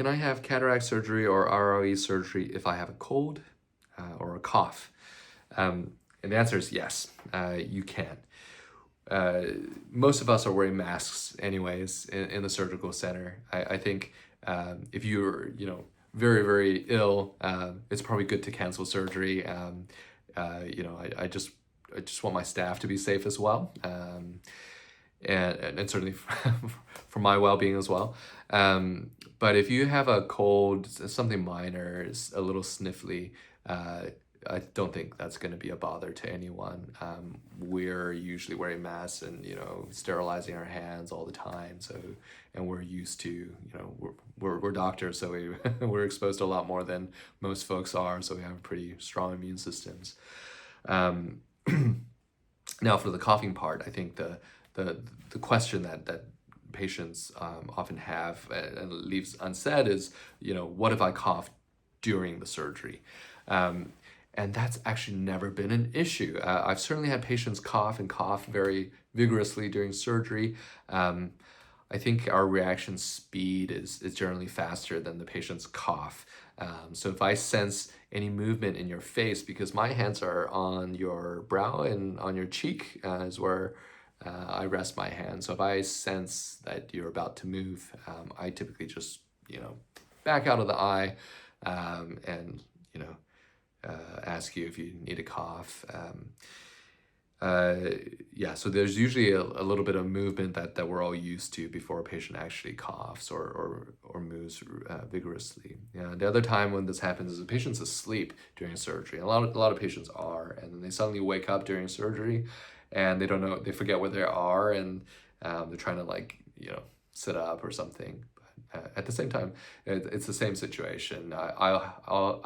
can I have cataract surgery or ROE surgery if I have a cold or a cough? And the answer is yes, you can. Most of us are wearing masks anyways in the surgical center. I think if you're, very, very ill, it's probably good to cancel surgery. I just want my staff to be safe as well. And certainly for my well-being as well. But if you have a cold, something minor, is a little sniffly, I don't think that's going to be a bother to anyone. We're usually wearing masks and sterilizing our hands all the time. And we're used to we're doctors, so we're exposed to a lot more than most folks are. So we have pretty strong immune systems. Now for the coughing part, I think the question that patients often have and leaves unsaid is, what if I cough during the surgery? And that's actually never been an issue. I've certainly had patients cough very vigorously during surgery. I think our reaction speed is generally faster than the patient's cough. So if I sense any movement in your face, because my hands are on your brow and on your cheek is where I rest my hand. So if I sense that you're about to move, I typically just, back out of the eye and, ask you if you need a cough. So there's usually a little bit of movement that we're all used to before a patient actually coughs or moves vigorously. The other time when this happens is the patient's asleep during surgery. A lot of patients are, and then they suddenly wake up during surgery, and they don't know, they forget where they are, and they're trying to sit up or something. At the same time, it's the same situation. I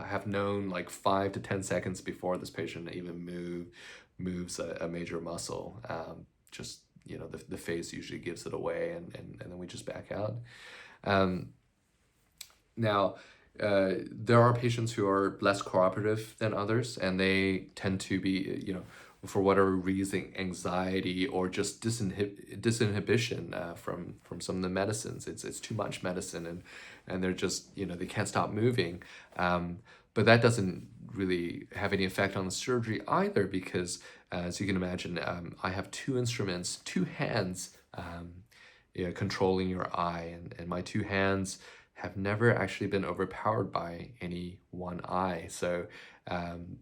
have known 5 to 10 seconds before this patient even moves a major muscle. The face usually gives it away, and then we just back out. Now, there are patients who are less cooperative than others, and they tend to be, for whatever reason, anxiety or just disinhibition from some of the medicines. It's too much medicine, and they're just, they can't stop moving. But that doesn't really have any effect on the surgery either, because as you can imagine, I have two instruments, two hands controlling your eye, and my two hands have never actually been overpowered by any one eye. So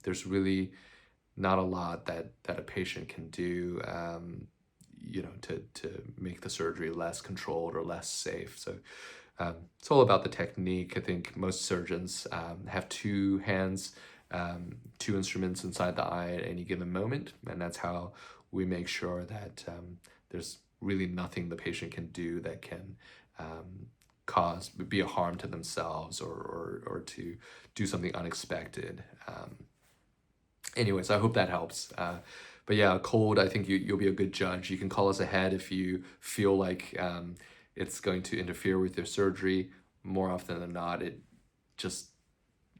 there's really not a lot that a patient can do, to make the surgery less controlled or less safe. So it's all about the technique. I think most surgeons have two hands, two instruments inside the eye at any given moment, and that's how we make sure that there's really nothing the patient can do that can be a harm to themselves or to do something unexpected. Anyways, I hope that helps. But yeah, cold, I think you'll be a good judge. You can call us ahead if you feel like it's going to interfere with your surgery. More often than not,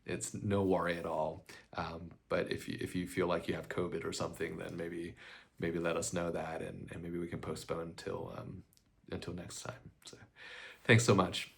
it's no worry at all. But if you feel like you have COVID or something, then maybe let us know that, and maybe we can postpone until next time. So thanks so much.